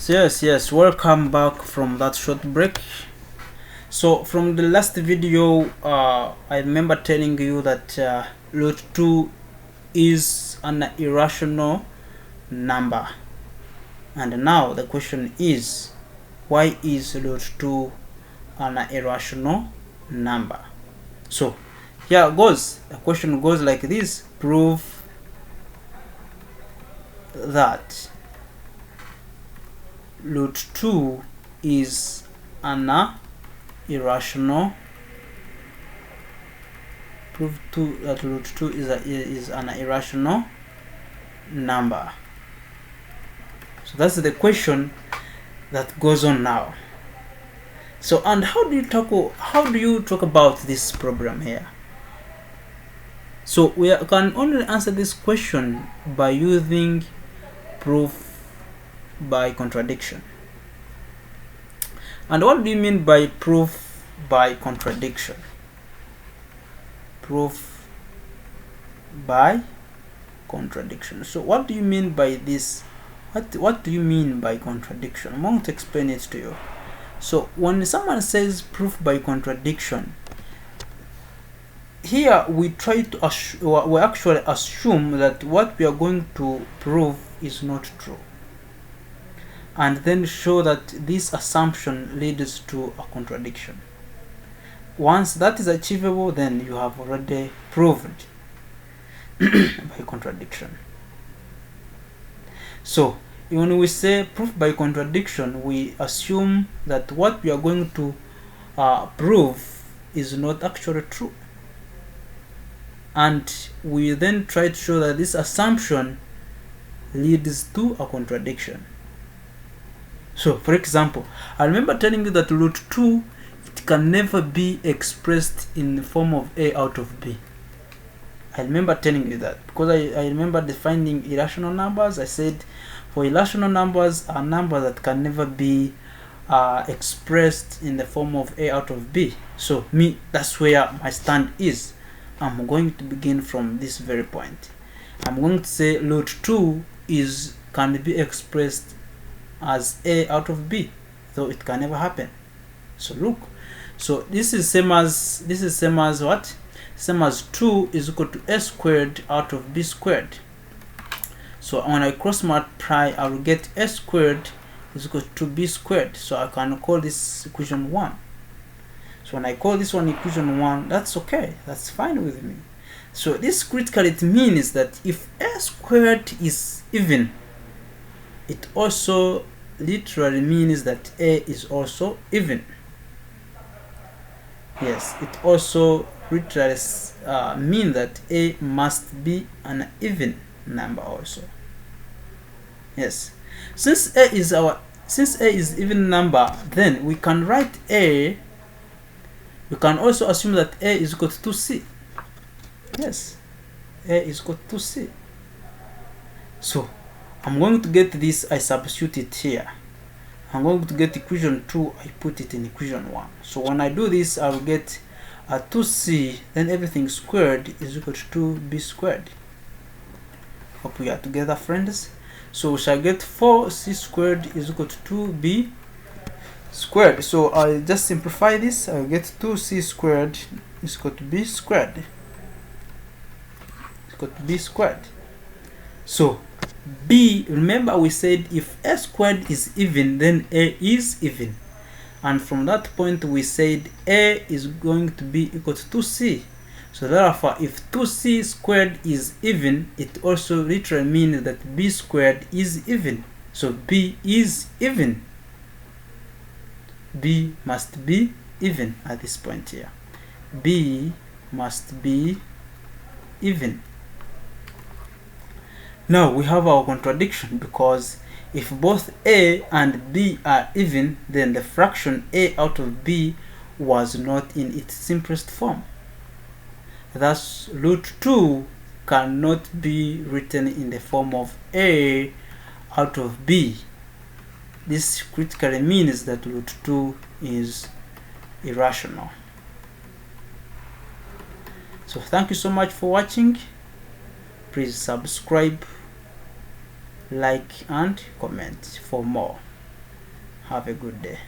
Yes, welcome back from that short break. So from the last video, I remember telling you that root 2 is an irrational number, and now the question is, why is root 2 an irrational number? So here goes. The question goes like this: prove that root 2 is an irrational. Prove that root 2 is an irrational number. So that's the question that goes on now. So, and how do you talk about this problem here? So we can only answer this question by using proof by contradiction. And what do you mean by proof by contradiction? Proof by contradiction. So what do you mean by this? What do you mean by contradiction? I'm going to explain it to you. So when someone says proof by contradiction, here we try to we actually assume that what we are going to prove is not true, and then show that this assumption leads to a contradiction. Once that is achievable, then you have already proved by contradiction. So when we say proof by contradiction, we assume that what we are going to prove is not actually true, and we then try to show that this assumption leads to a contradiction. So for example, I remember telling you that root 2, it can never be expressed in the form of A out of B. I remember telling you that because I remember defining irrational numbers. I said for irrational numbers, a number that can never be expressed in the form of A out of B. So that's where my stand is. I'm going to begin from this very point. I'm going to say root 2 can be expressed as A out of B, though it can never happen. So look, so this is same as what? Same as 2 is equal to A squared out of B squared. So when I cross multiply, I will get A squared is equal to B squared. So I can call this equation 1. So when I call this one equation 1, that's okay, that's fine with me. So this critically it means that if A squared is even, it also literally means that A is also even. Yes, it also literally means that A must be an even number also. Yes, since A is even number, then we can write A. We can also assume that A is equal to 2C. Yes, A is equal to 2C. So I'm going to get this, I substitute it here. I'm going to get equation 2, I put it in equation 1. So when I do this, I will get a 2C, then everything squared is equal to 2B squared. Hope we are together, friends. So we shall get 4C squared is equal to 2B squared. So I'll just simplify this. I'll get 2C squared is equal to B squared. It's equal to B squared. So B, remember we said if A squared is even, then A is even. And from that point we said A is going to be equal to 2C. So therefore, if 2C squared is even, it also literally means that B squared is even. So B is even. B must be even at this point here. B must be even. Now we have our contradiction, because if both A and B are even, then the fraction A out of B was not in its simplest form. Thus, root 2 cannot be written in the form of A out of B. This critically means that root 2 is irrational. So thank you so much for watching. Please subscribe, like and comment for more. Have a good day.